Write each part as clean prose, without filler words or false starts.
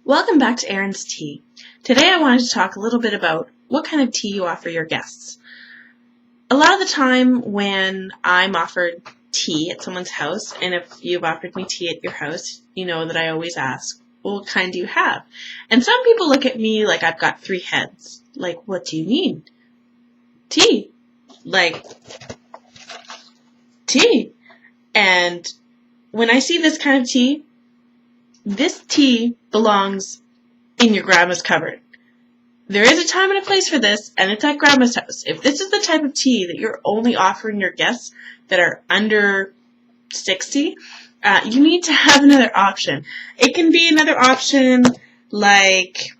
Welcome back to Erin's Tea. Today I wanted to talk a little bit about what kind of tea you offer your guests. A lot of the time when I'm offered tea at someone's house, and if you've offered me tea at your house, you know that I always ask, well, what kind do you have? And some people look at me like I've got three heads. Like, what do you mean? Tea. Like, tea. And when I see this kind of tea, this tea belongs in your grandma's cupboard. There is a time and a place for this, and it's at grandma's house. If this is the type of tea that you're only offering your guests that are under 60, you need to have another option. It can be another option like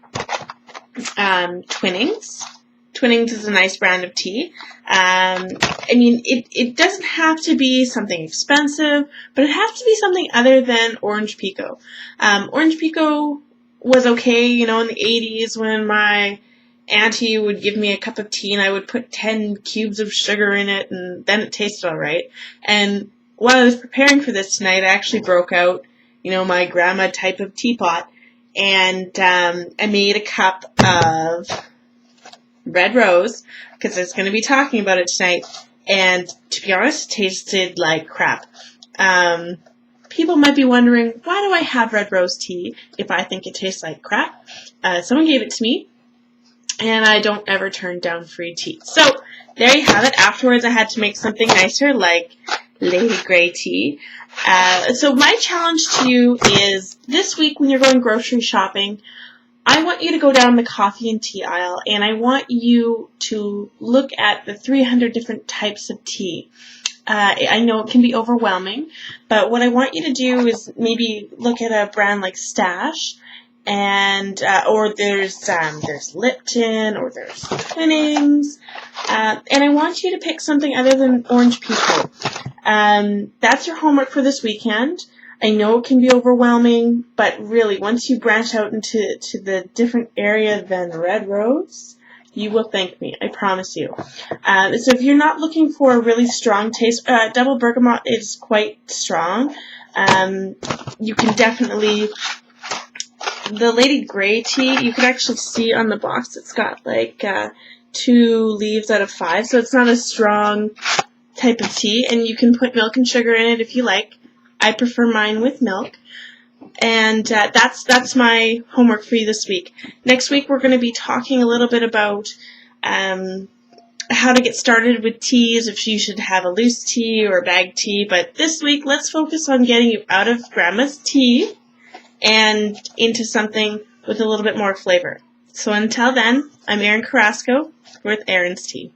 Twinings. Twinings is a nice brand of tea. It doesn't have to be something expensive, but it has to be something other than Orange Pekoe. Orange Pekoe was okay, in the 80s when my auntie would give me a cup of tea and I would put 10 cubes of sugar in it and then it tasted all right. And while I was preparing for this tonight, I actually broke out, my grandma type of teapot and I made a cup of Red Rose because I was going to be talking about it tonight. And to be honest, it tasted like crap. People might be wondering, why do I have Red Rose tea if I think it tastes like crap? Someone gave it to me, and I don't ever turn down free tea. So there you have it. Afterwards, I had to make something nicer like Lady Grey tea. So my challenge to you is this week when you're going grocery shopping, I want you to go down the coffee and tea aisle, and I want you to look at the 300 different types of tea. I know it can be overwhelming, but what I want you to do is maybe look at a brand like Stash, and or there's Lipton, or there's Twinings, and I want you to pick something other than Orange Pekoe. That's your homework for this weekend. I know it can be overwhelming, but really, once you branch out into the different area than Red Rose, you will thank me. I promise you. So if you're not looking for a really strong taste, Double Bergamot is quite strong. You can definitely... The Lady Grey tea, you can actually see on the box it's got like 2 leaves out of 5, so it's not a strong type of tea, and you can put milk and sugar in it if you like. I prefer mine with milk. And that's my homework for you this week. Next week we're going to be talking a little bit about how to get started with teas, if you should have a loose tea or a bag tea. But this week, let's focus on getting you out of Grandma's tea and into something with a little bit more flavor. So until then, I'm Erin Carrasco with Erin's Tea.